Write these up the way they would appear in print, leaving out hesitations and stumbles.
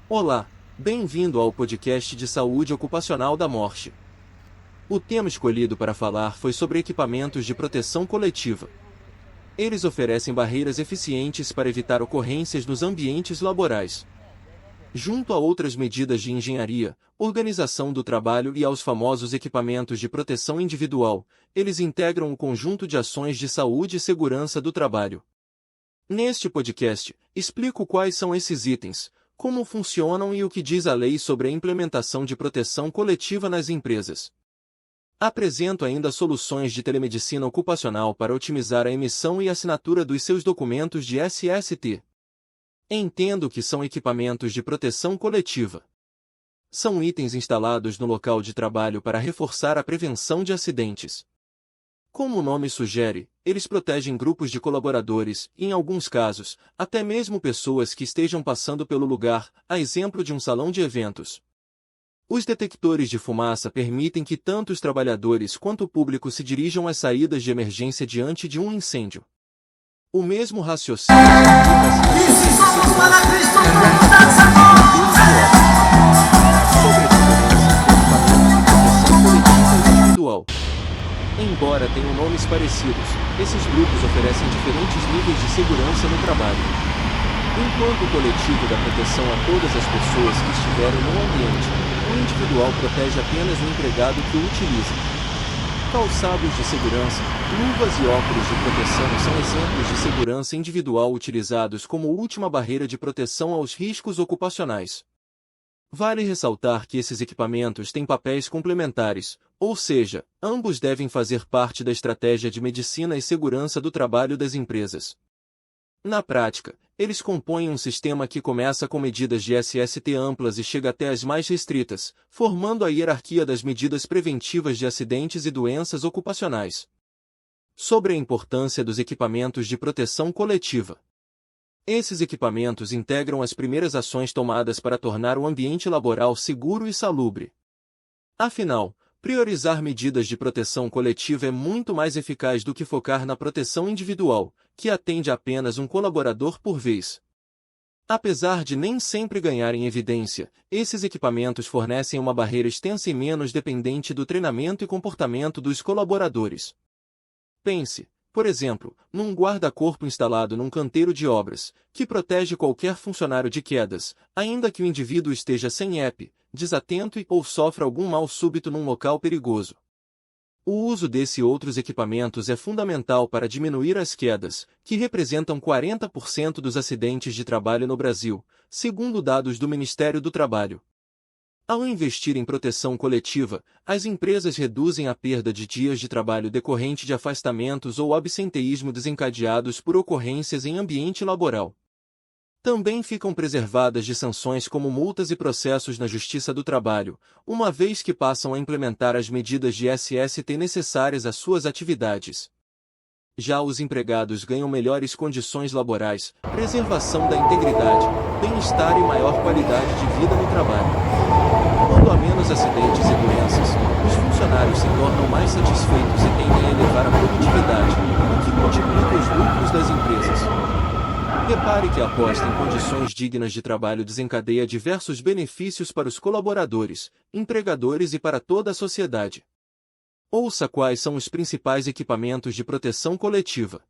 Olá, bem-vindo ao podcast de saúde ocupacional da Morte. O tema escolhido para falar foi sobre equipamentos de proteção coletiva. Eles oferecem barreiras eficientes para evitar ocorrências nos ambientes laborais. Junto a outras medidas de engenharia, organização do trabalho e aos famosos equipamentos de proteção individual, eles integram um conjunto de ações de saúde e segurança do trabalho. Neste podcast, explico quais são esses itens, como funcionam e o que diz a lei sobre a implementação de proteção coletiva nas empresas. Apresento ainda soluções de telemedicina ocupacional para otimizar a emissão e assinatura dos seus documentos de SST. Entendo que são equipamentos de proteção coletiva. São itens instalados no local de trabalho para reforçar a prevenção de acidentes. Como o nome sugere, eles protegem grupos de colaboradores, e em alguns casos, até mesmo pessoas que estejam passando pelo lugar, a exemplo de um salão de eventos. Os detectores de fumaça permitem que tanto os trabalhadores quanto o público se dirijam às saídas de emergência diante de um incêndio. O mesmo raciocínio se aplica E se somos para Cristo, individual. Embora tenham nomes parecidos, esses grupos oferecem diferentes níveis de segurança no trabalho. Enquanto o coletivo dá proteção a todas as pessoas que estiverem no ambiente, o individual protege apenas o empregado que o utiliza. Calçados de segurança, luvas e óculos de proteção são exemplos de segurança individual utilizados como última barreira de proteção aos riscos ocupacionais. Vale ressaltar que esses equipamentos têm papéis complementares, ou seja, ambos devem fazer parte da estratégia de medicina e segurança do trabalho das empresas. Na prática, eles compõem um sistema que começa com medidas de SST amplas e chega até as mais restritas, formando a hierarquia das medidas preventivas de acidentes e doenças ocupacionais. Sobre a importância dos equipamentos de proteção coletiva. Esses equipamentos integram as primeiras ações tomadas para tornar o ambiente laboral seguro e salubre. Afinal, priorizar medidas de proteção coletiva é muito mais eficaz do que focar na proteção individual, que atende apenas um colaborador por vez. Apesar de nem sempre ganharem evidência, esses equipamentos fornecem uma barreira extensa e menos dependente do treinamento e comportamento dos colaboradores. Pense, por exemplo, num guarda-corpo instalado num canteiro de obras, que protege qualquer funcionário de quedas, ainda que o indivíduo esteja sem EPI, desatento ou sofra algum mal súbito num local perigoso. O uso desse e outros equipamentos é fundamental para diminuir as quedas, que representam 40% dos acidentes de trabalho no Brasil, segundo dados do Ministério do Trabalho. Ao investir em proteção coletiva, as empresas reduzem a perda de dias de trabalho decorrente de afastamentos ou absenteísmo desencadeados por ocorrências em ambiente laboral. Também ficam preservadas de sanções como multas e processos na Justiça do Trabalho, uma vez que passam a implementar as medidas de SST necessárias às suas atividades. Já os empregados ganham melhores condições laborais, preservação da integridade, bem-estar e maior qualidade de vida no trabalho. Quando há menos acidentes e doenças, os funcionários se tornam mais satisfeitos e tendem a elevar a produtividade, o que multiplica os lucros das empresas. Repare que a aposta em condições dignas de trabalho desencadeia diversos benefícios para os colaboradores, empregadores e para toda a sociedade. Ouça quais são os principais equipamentos de proteção coletiva.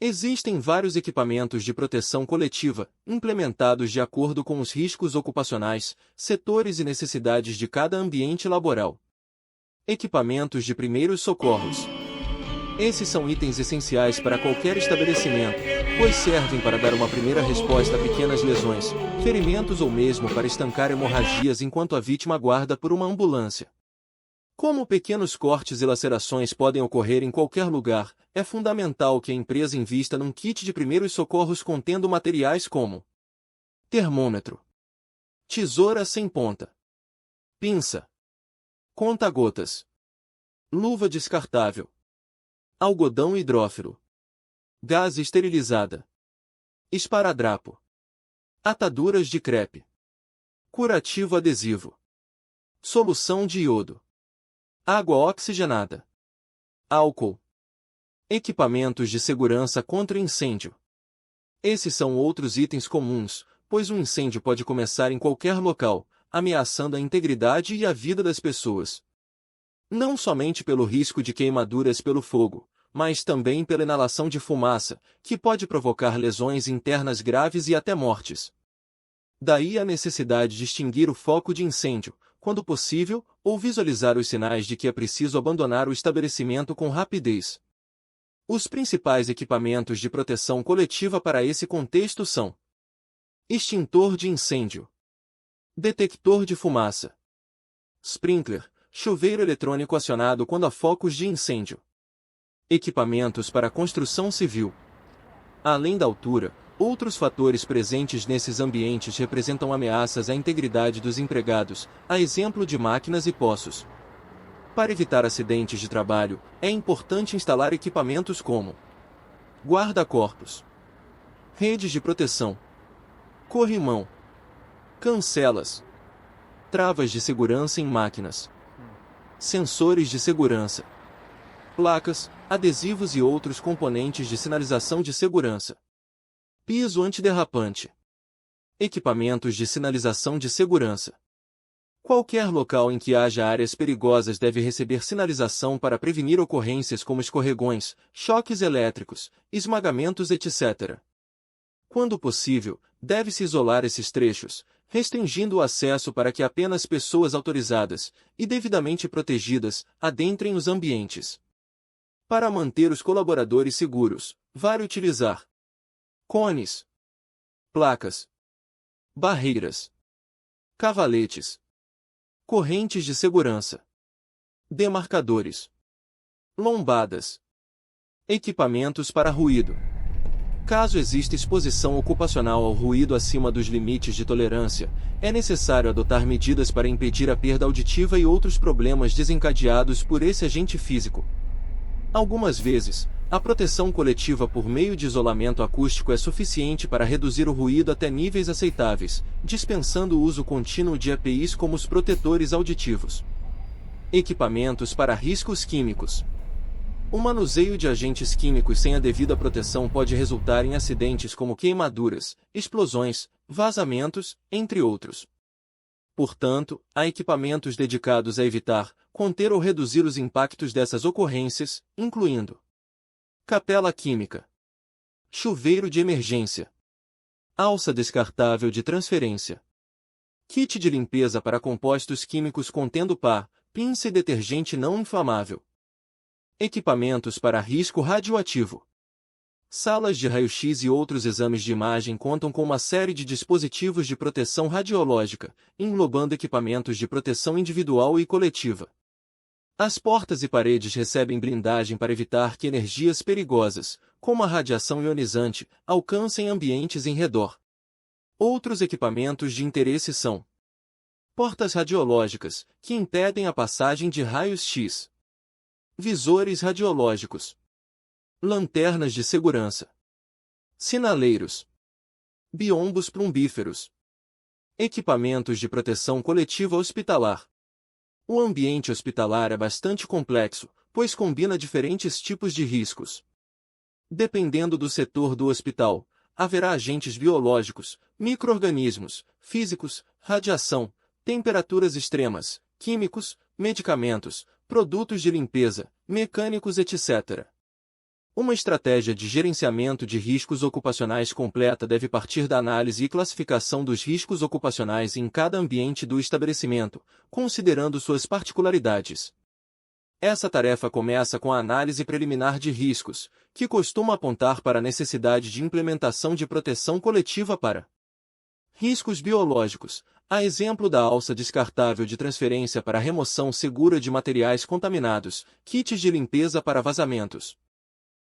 Existem vários equipamentos de proteção coletiva, implementados de acordo com os riscos ocupacionais, setores e necessidades de cada ambiente laboral. Equipamentos de primeiros socorros. Esses são itens essenciais para qualquer estabelecimento, pois servem para dar uma primeira resposta a pequenas lesões, ferimentos ou mesmo para estancar hemorragias enquanto a vítima aguarda por uma ambulância. Como pequenos cortes e lacerações podem ocorrer em qualquer lugar, é fundamental que a empresa invista num kit de primeiros socorros contendo materiais como termômetro, tesoura sem ponta, pinça, conta-gotas, luva descartável, algodão hidrófilo, gás esterilizada, esparadrapo, ataduras de crepe, curativo adesivo, solução de iodo, água oxigenada, álcool, equipamentos de segurança contra incêndio. Esses são outros itens comuns, pois um incêndio pode começar em qualquer local, ameaçando a integridade e a vida das pessoas. Não somente pelo risco de queimaduras pelo fogo, mas também pela inalação de fumaça, que pode provocar lesões internas graves e até mortes. Daí a necessidade de extinguir o foco de incêndio, quando possível, ou visualizar os sinais de que é preciso abandonar o estabelecimento com rapidez. Os principais equipamentos de proteção coletiva para esse contexto são: extintor de incêndio, detector de fumaça, sprinkler, chuveiro eletrônico acionado quando há focos de incêndio, equipamentos para construção civil. Além da altura, outros fatores presentes nesses ambientes representam ameaças à integridade dos empregados, a exemplo de máquinas e poços. Para evitar acidentes de trabalho, é importante instalar equipamentos como guarda-corpos, redes de proteção, corrimão, cancelas, travas de segurança em máquinas, sensores de segurança, placas, adesivos e outros componentes de sinalização de segurança, piso antiderrapante, equipamentos de sinalização de segurança. Qualquer local em que haja áreas perigosas deve receber sinalização para prevenir ocorrências como escorregões, choques elétricos, esmagamentos, etc. Quando possível, deve-se isolar esses trechos, restringindo o acesso para que apenas pessoas autorizadas e devidamente protegidas adentrem os ambientes. Para manter os colaboradores seguros, vale utilizar cones, placas, barreiras, cavaletes, correntes de segurança, demarcadores, lombadas, equipamentos para ruído. Caso exista exposição ocupacional ao ruído acima dos limites de tolerância, é necessário adotar medidas para impedir a perda auditiva e outros problemas desencadeados por esse agente físico. Algumas vezes, a proteção coletiva por meio de isolamento acústico é suficiente para reduzir o ruído até níveis aceitáveis, dispensando o uso contínuo de EPIs como os protetores auditivos. Equipamentos para riscos químicos. O manuseio de agentes químicos sem a devida proteção pode resultar em acidentes como queimaduras, explosões, vazamentos, entre outros. Portanto, há equipamentos dedicados a evitar, conter ou reduzir os impactos dessas ocorrências, incluindo capela química, chuveiro de emergência, alça descartável de transferência, kit de limpeza para compostos químicos contendo pá, pinça e detergente não inflamável, equipamentos para risco radioativo. Salas de raio-x e outros exames de imagem contam com uma série de dispositivos de proteção radiológica, englobando equipamentos de proteção individual e coletiva. As portas e paredes recebem blindagem para evitar que energias perigosas, como a radiação ionizante, alcancem ambientes em redor. Outros equipamentos de interesse são portas radiológicas, que impedem a passagem de raios-x, visores radiológicos, lanternas de segurança, sinaleiros, biombos plumbíferos, equipamentos de proteção coletiva hospitalar. O ambiente hospitalar é bastante complexo, pois combina diferentes tipos de riscos. Dependendo do setor do hospital, haverá agentes biológicos, micro-organismos, físicos, radiação, temperaturas extremas, químicos, medicamentos, produtos de limpeza, mecânicos, etc. Uma estratégia de gerenciamento de riscos ocupacionais completa deve partir da análise e classificação dos riscos ocupacionais em cada ambiente do estabelecimento, considerando suas particularidades. Essa tarefa começa com a análise preliminar de riscos, que costuma apontar para a necessidade de implementação de proteção coletiva para riscos biológicos, a exemplo da alça descartável de transferência para remoção segura de materiais contaminados, kits de limpeza para vazamentos.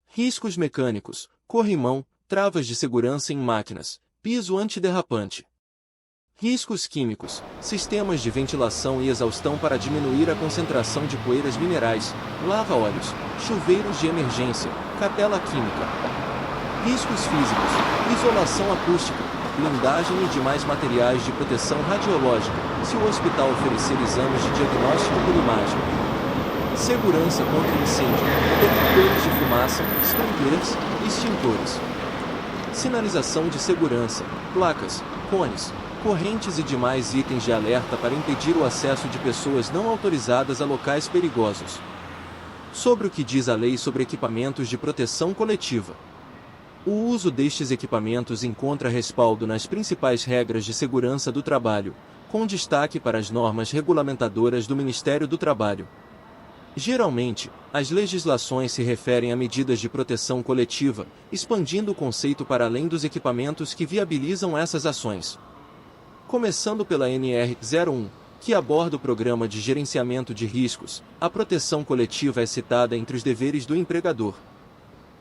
Riscos mecânicos, corrimão, travas de segurança em máquinas, piso antiderrapante. Riscos químicos, sistemas de ventilação e exaustão para diminuir a concentração de poeiras minerais, lava-óleos, chuveiros de emergência, capela química. Riscos físicos, isolação acústica, blindagem e demais materiais de proteção radiológica, se o hospital oferecer exames de diagnóstico por imagem. Segurança contra incêndio, detectores de fumaça, sprinklers, extintores. Sinalização de segurança, placas, cones, correntes e demais itens de alerta para impedir o acesso de pessoas não autorizadas a locais perigosos. Sobre o que diz a lei sobre equipamentos de proteção coletiva. O uso destes equipamentos encontra respaldo nas principais regras de segurança do trabalho, com destaque para as normas regulamentadoras do Ministério do Trabalho. Geralmente, as legislações se referem a medidas de proteção coletiva, expandindo o conceito para além dos equipamentos que viabilizam essas ações. Começando pela NR-01, que aborda o Programa de Gerenciamento de Riscos, a proteção coletiva é citada entre os deveres do empregador.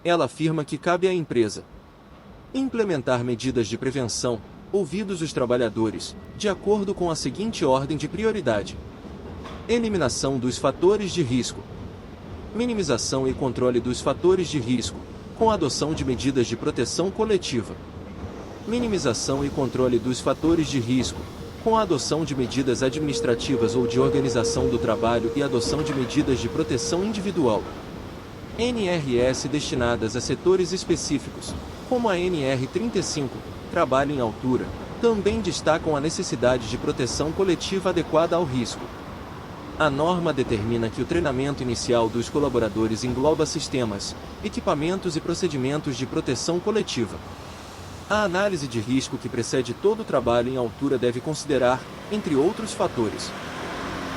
Ela afirma que cabe à empresa implementar medidas de prevenção, ouvidos os trabalhadores, de acordo com a seguinte ordem de prioridade: eliminação dos fatores de risco, minimização e controle dos fatores de risco, com a adoção de medidas de proteção coletiva, minimização e controle dos fatores de risco, com a adoção de medidas administrativas ou de organização do trabalho e adoção de medidas de proteção individual. NRS destinadas a setores específicos, como a NR35, trabalho em altura, também destacam a necessidade de proteção coletiva adequada ao risco. A norma determina que o treinamento inicial dos colaboradores engloba sistemas, equipamentos e procedimentos de proteção coletiva. A análise de risco que precede todo o trabalho em altura deve considerar, entre outros fatores,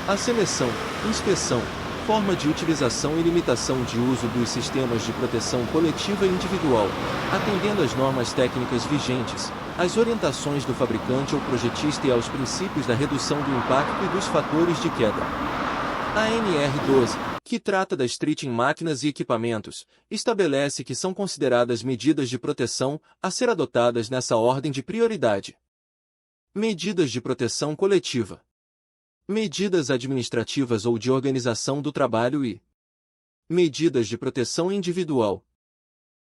a seleção, inspeção, forma de utilização e limitação de uso dos sistemas de proteção coletiva e individual, atendendo às normas técnicas vigentes, às orientações do fabricante ou projetista e aos princípios da redução do impacto e dos fatores de queda. A NR12, que trata da street em máquinas e equipamentos, estabelece que são consideradas medidas de proteção a ser adotadas nessa ordem de prioridade. Medidas de proteção coletiva, medidas administrativas ou de organização do trabalho e medidas de proteção individual.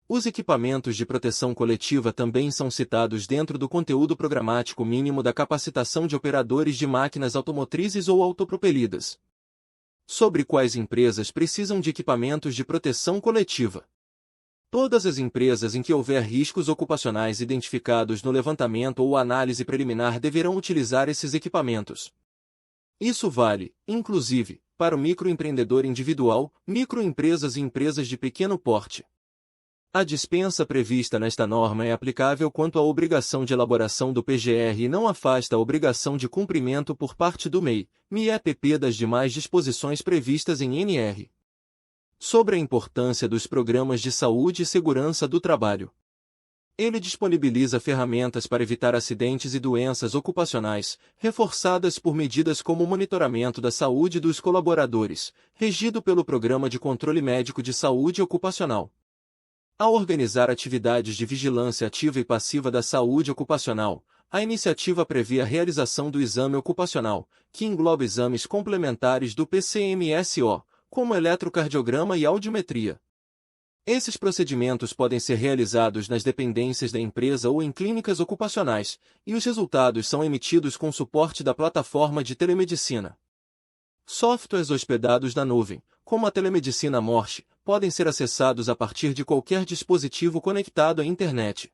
Os equipamentos de proteção coletiva também são citados dentro do conteúdo programático mínimo da capacitação de operadores de máquinas automotrizes ou autopropelidas. Sobre quais empresas precisam de equipamentos de proteção coletiva? Todas as empresas em que houver riscos ocupacionais identificados no levantamento ou análise preliminar deverão utilizar esses equipamentos. Isso vale, inclusive, para o microempreendedor individual, microempresas e empresas de pequeno porte. A dispensa prevista nesta norma é aplicável quanto à obrigação de elaboração do PGR e não afasta a obrigação de cumprimento por parte do MEI, MIEPP das demais disposições previstas em NR. Sobre a importância dos programas de saúde e segurança do trabalho. Ele disponibiliza ferramentas para evitar acidentes e doenças ocupacionais, reforçadas por medidas como o monitoramento da saúde dos colaboradores, regido pelo Programa de Controle Médico de Saúde Ocupacional. Ao organizar atividades de vigilância ativa e passiva da saúde ocupacional, a iniciativa prevê a realização do exame ocupacional, que engloba exames complementares do PCMSO, como eletrocardiograma e audiometria. Esses procedimentos podem ser realizados nas dependências da empresa ou em clínicas ocupacionais, e os resultados são emitidos com suporte da plataforma de telemedicina. Softwares hospedados na nuvem, como a telemedicina Morse, podem ser acessados a partir de qualquer dispositivo conectado à internet.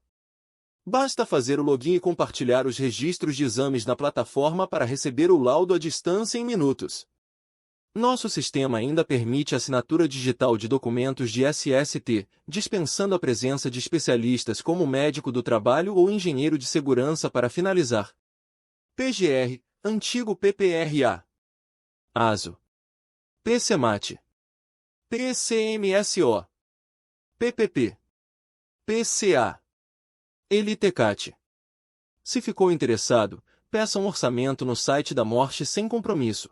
Basta fazer o login e compartilhar os registros de exames na plataforma para receber o laudo à distância em minutos. Nosso sistema ainda permite a assinatura digital de documentos de SST, dispensando a presença de especialistas como médico do trabalho ou engenheiro de segurança para finalizar. PGR, antigo PPRA. ASO. PCMAT. PCMSO. PPP. PCA. Elitecat. Se ficou interessado, peça um orçamento no site da Morse sem compromisso.